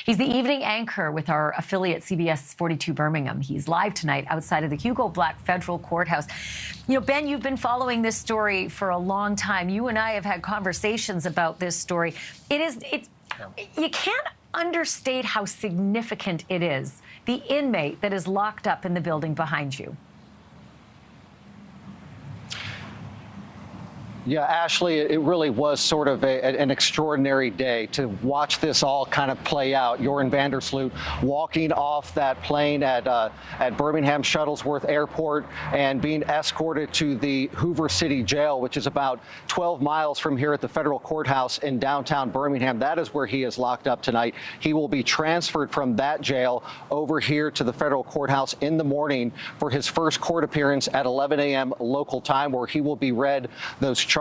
He's the evening anchor with our affiliate CBS 42 Birmingham. He's live tonight outside of the Hugo Black Federal Courthouse. You know, Ben, you've been following this story for a long time. You and I have had conversations about this story. You can't understate how significant it is, the inmate that is locked up in the building behind you. Yeah, Ashleigh, it really was sort of an extraordinary day to watch this all kind of play out. Joran van der Sloot walking off that plane at Birmingham Shuttlesworth Airport and being escorted to the Hoover City Jail, which is about 12 miles from here at the federal courthouse in downtown Birmingham. That is where he is locked up tonight. He will be transferred from that jail over here to the federal courthouse in the morning for his first court appearance at 11 a.m. local time, where he will be read those charges.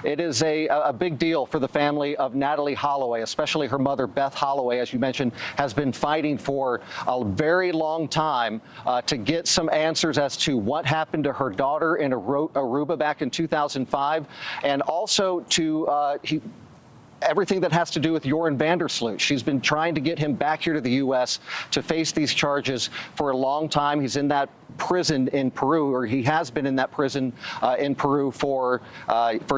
It is a big deal for the family of Natalee Holloway, especially her mother, Beth Holloway, as you mentioned, has been fighting for a very long time to get some answers as to what happened to her daughter in Aruba back in 2005, and also to everything that has to do with Joran van der Sloot. She's been trying to get him back here to the U.S. to face these charges for a long time. He's in that prison in Peru, or he has been in that prison in Peru for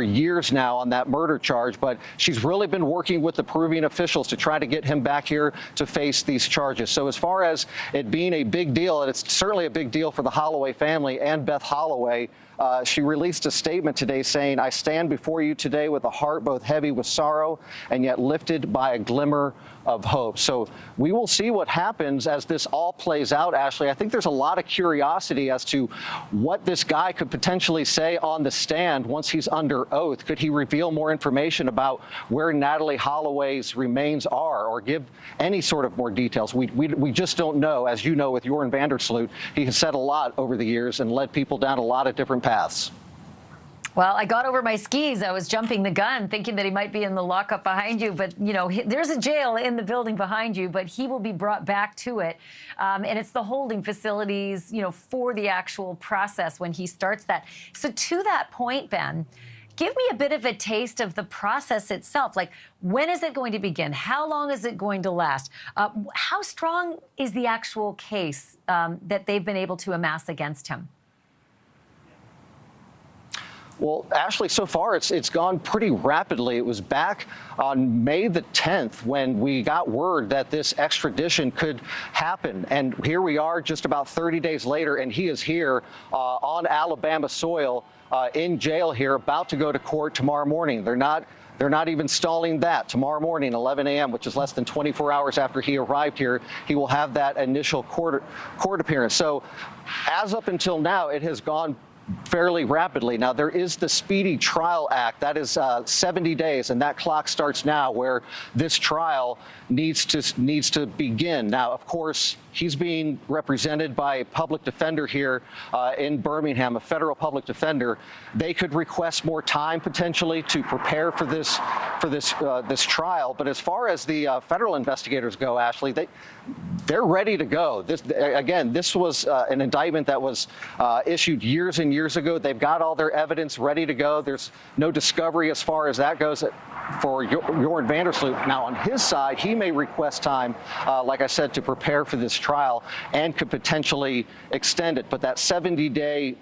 years now on that murder charge. But she's really been working with the Peruvian officials to try to get him back here to face these charges. So as far as it being a big deal, and it's certainly a big deal for the Holloway family and Beth Holloway, she released a statement today saying, "I stand before you today with a heart both heavy with sorrow and yet lifted by a glimmer of hope." So we will see what happens as this all plays out, Ashleigh. I think there's a lot of curiosity as to what this guy could potentially say on the stand once he's under oath. Could he reveal more information about where Natalee Holloway's remains are, or give any sort of more details? We just don't know. As you know, with Joran van der Sloot, he has said a lot over the years and led people down a lot of different paths. Well, I got over my skis. I was jumping the gun, thinking that he might be in the lockup behind you. But, you know, there's a jail in the building behind you, but he will be brought back to it. And it's the holding facilities, you know, for the actual process when he starts that. So to that point, Ben, give me a bit of a taste of the process itself. Like, when is it going to begin? How long is it going to last? How strong is the actual case that they've been able to amass against him? Well, Ashleigh, so far it's gone pretty rapidly. It was back on May the 10th when we got word that this extradition could happen. And here we are just about 30 days later, and he is here on Alabama soil in jail here, about to go to court tomorrow morning. They're not even stalling that. Tomorrow morning, 11 a.m., which is less than 24 hours after he arrived here, he will have that initial court appearance. So as up until now, it has gone fairly rapidly. Now, there is the Speedy Trial Act. That is 70 days, and that clock starts now, where this trial needs to begin. Now, of course, he's being represented by a public defender here in Birmingham, a federal public defender. They could request more time potentially to prepare for this trial. But as far as the federal investigators go, Ashleigh, they're ready to go. This was an indictment that was issued years and years ago. They've got all their evidence ready to go. There's no discovery as far as that goes for Joran van der Sloot. Now, on his side, he may request time, like I said, to prepare for this trial, and could potentially extend it. But that 70-day,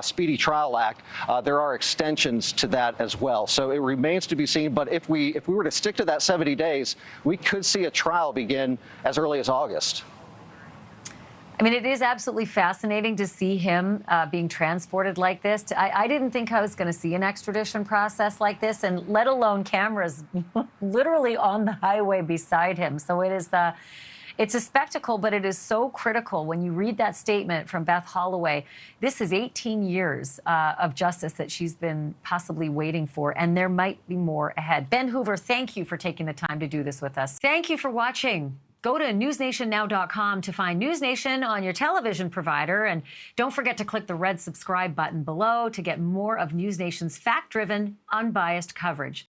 Speedy Trial Act, there are extensions to that as well. So it remains to be seen. But if we were to stick to that 70 days, we could see a trial begin as early as August. I mean, it is absolutely fascinating to see him being transported like this. I didn't think I was going to see an extradition process like this, and let alone cameras literally on the highway beside him. So it's a spectacle, but it is so critical. When you read that statement from Beth Holloway, this is 18 years of justice that she's been possibly waiting for, and there might be more ahead. Ben Hoover, thank you for taking the time to do this with us. Thank you for watching. Go to newsnationnow.com to find NewsNation on your television provider. And don't forget to click the red subscribe button below to get more of NewsNation's fact-driven, unbiased coverage.